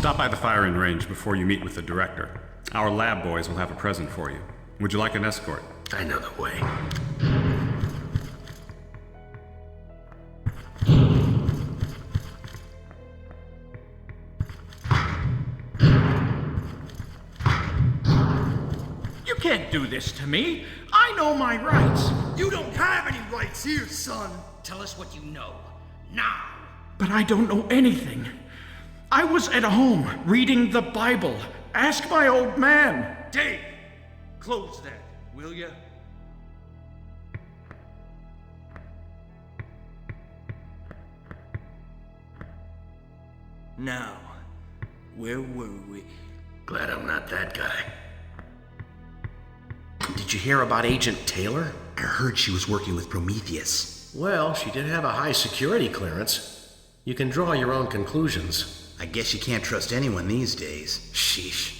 Stop by the firing range before you meet with the director. Our lab boys will have a present for you. Would you like an escort? I know the way. You can't do this to me. I know my rights. You don't have any rights here, son. Tell us what you know. Now! But I don't know anything. I was at home reading the Bible. Ask my old man. Dave, close that, will ya? Now, where were we? Glad I'm not that guy. Did you hear about Agent Taylor? I heard she was working with Prometheus. Well, she did have a high security clearance. You can draw your own conclusions. I guess you can't trust anyone these days. Sheesh.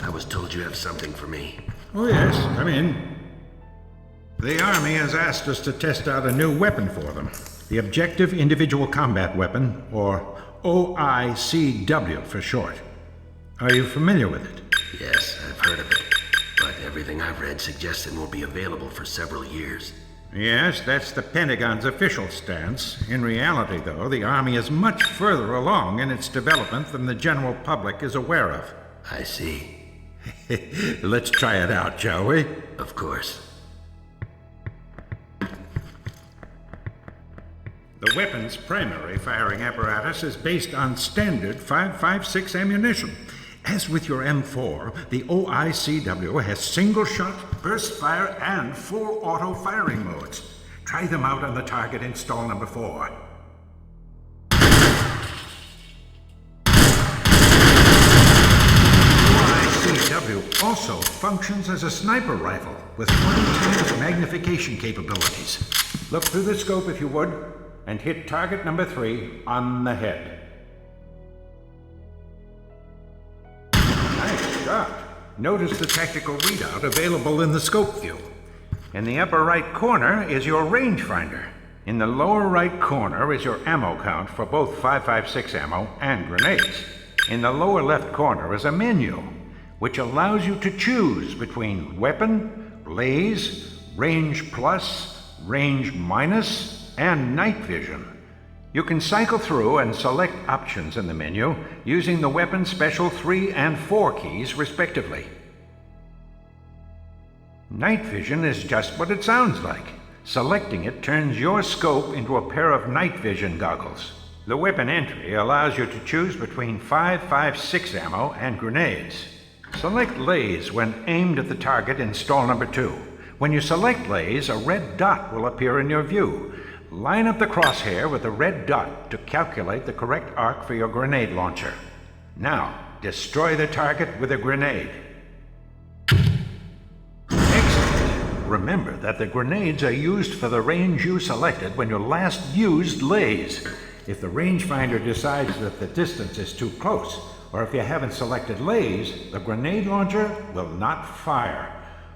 I was told you have something for me. Oh yes, come in. The Army has asked us to test out a new weapon for them. The Objective Individual Combat Weapon, or OICW for short. Are you familiar with it? Yes, I've heard of it. But everything I've read suggests it won't be available for several years. Yes, that's the Pentagon's official stance. In reality, though, the Army is much further along in its development than the general public is aware of. I see. Let's try it out, shall we? Of course. The weapon's primary firing apparatus is based on standard 5.56 ammunition. As with your M4, the OICW has single-shot, burst fire, and full auto firing modes. Try them out on the target in stall number 4. OICW also functions as a sniper rifle with 20 times magnification capabilities. Look through the scope if you would, and hit target number 3 on the head. Nice shot. Notice the tactical readout available in the scope view. In the upper right corner is your rangefinder. In the lower right corner is your ammo count for both 5.56 ammo and grenades. In the lower left corner is a menu, which allows you to choose between weapon, laze, range plus, range minus, and night vision. You can cycle through and select options in the menu using the weapon's special 3 and 4 keys respectively. Night vision is just what it sounds like. Selecting it turns your scope into a pair of night vision goggles. The weapon entry allows you to choose between 5.56 ammo and grenades. Select laze when aimed at the target in stall number 2. When you select laze, a red dot will appear in your view. Line up the crosshair with the red dot to calculate the correct arc for your grenade launcher. Now, destroy the target with a grenade. Excellent. Remember that the grenades are used for the range you selected when you last used laze. If the rangefinder decides that the distance is too close, or if you haven't selected laze, the grenade launcher will not fire.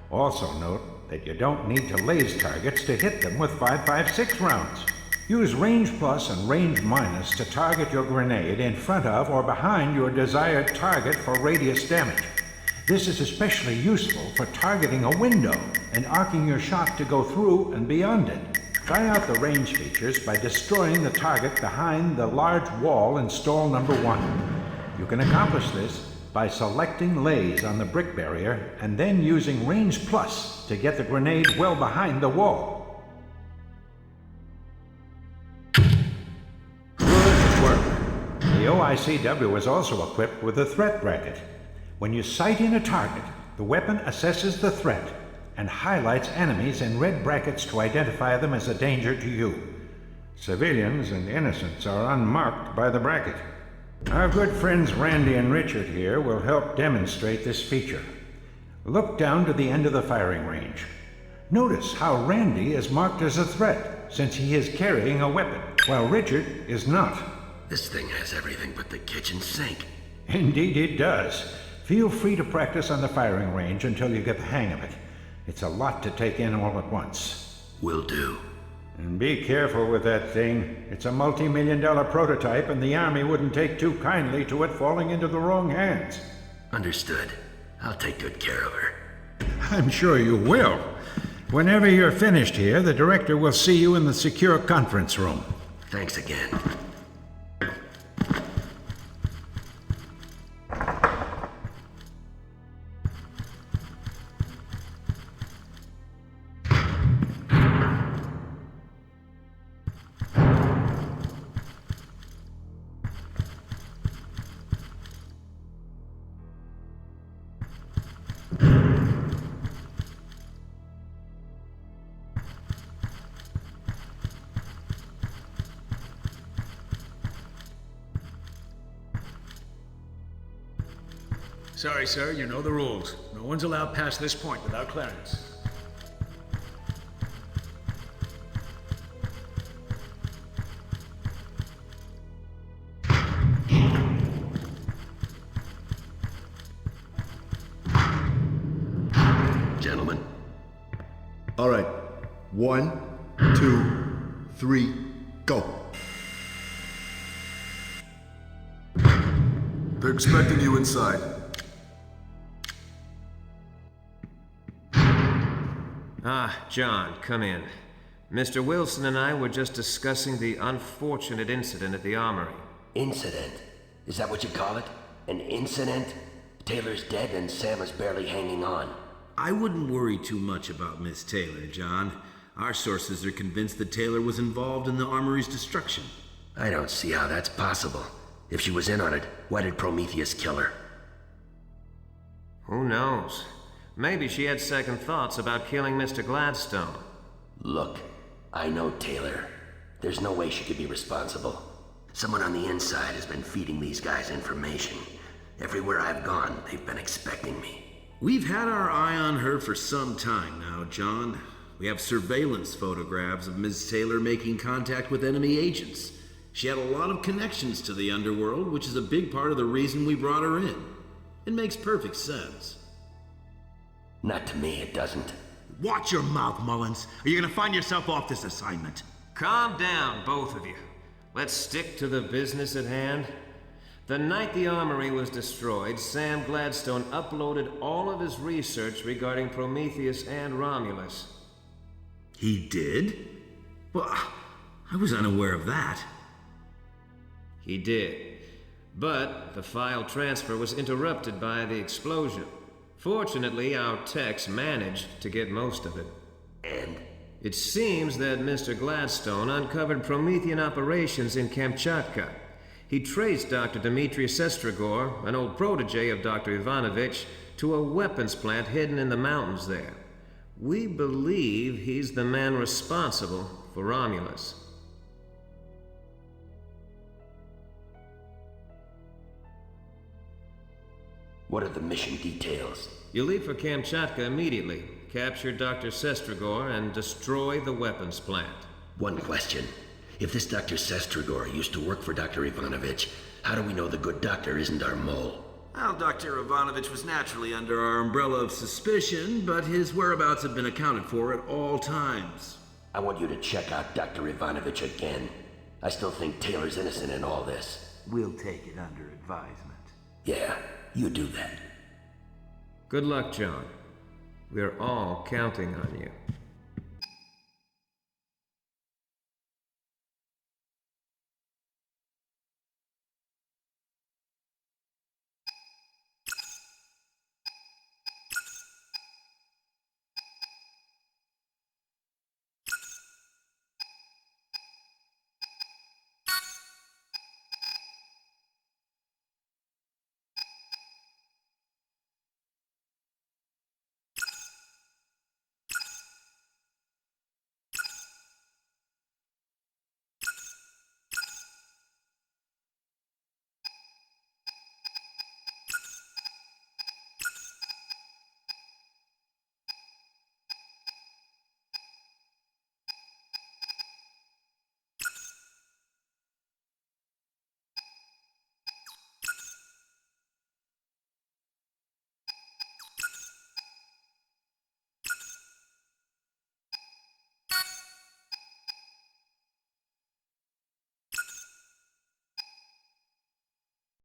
Also note that you don't need to laze targets to hit them with 5.56 rounds. Use range plus and range minus to target your grenade in front of or behind your desired target for radius damage. This is especially useful for targeting a window and arcing your shot to go through and beyond it. Try out the range features by destroying the target behind the large wall in stall number 1. You can accomplish this by selecting laze on the brick barrier and then using range plus to get the grenade well behind the wall. Good work. The OICW is also equipped with a threat bracket. When you sight in a target, the weapon assesses the threat and highlights enemies in red brackets to identify them as a danger to you. Civilians and innocents are unmarked by the bracket. Our good friends Randy and Richard here will help demonstrate this feature. Look down to the end of the firing range. Notice how Randy is marked as a threat, since he is carrying a weapon, while Richard is not. This thing has everything but the kitchen sink. Indeed it does. Feel free to practice on the firing range until you get the hang of it. It's a lot to take in all at once. Will do. And be careful with that thing. It's a multi-million-dollar prototype, and the Army wouldn't take too kindly to it falling into the wrong hands. Understood. I'll take good care of her. I'm sure you will. Whenever you're finished here, the director will see you in the secure conference room. Thanks again. Sorry, sir, you know the rules. No one's allowed past this point without clearance. Gentlemen. All right. 1, 2, 3, go. They're expecting you inside. Ah, John, come in. Mr. Wilson and I were just discussing the unfortunate incident at the armory. Incident? Is that what you call it? An incident? Taylor's dead and Sam is barely hanging on. I wouldn't worry too much about Miss Taylor, John. Our sources are convinced that Taylor was involved in the armory's destruction. I don't see how that's possible. If she was in on it, why did Prometheus kill her? Who knows? Maybe she had second thoughts about killing Mr. Gladstone. Look, I know Taylor. There's no way she could be responsible. Someone on the inside has been feeding these guys information. Everywhere I've gone, they've been expecting me. We've had our eye on her for some time now, John. We have surveillance photographs of Ms. Taylor making contact with enemy agents. She had a lot of connections to the underworld, which is a big part of the reason we brought her in. It makes perfect sense. Not to me, it doesn't. Watch your mouth, Mullins, or you're gonna find yourself off this assignment. Calm down, both of you. Let's stick to the business at hand. The night the armory was destroyed, Sam Gladstone uploaded all of his research regarding Prometheus and Romulus. He did? Well, I was unaware of that. He did. But the file transfer was interrupted by the explosion. Fortunately, our techs managed to get most of it. And? It seems that Mr. Gladstone uncovered Promethean operations in Kamchatka. He traced Dr. Dmitry Sestrigor, an old protege of Dr. Ivanovich, to a weapons plant hidden in the mountains there. We believe he's the man responsible for Romulus. What are the mission details? You leave for Kamchatka immediately, capture Dr. Sestrigor, and destroy the weapons plant. One question. If this Dr. Sestrigor used to work for Dr. Ivanovich, how do we know the good doctor isn't our mole? Well, Dr. Ivanovich was naturally under our umbrella of suspicion, but his whereabouts have been accounted for at all times. I want you to check out Dr. Ivanovich again. I still think Taylor's innocent in all this. We'll take it under advisement. Yeah, you do that. Good luck, John. We're all counting on you.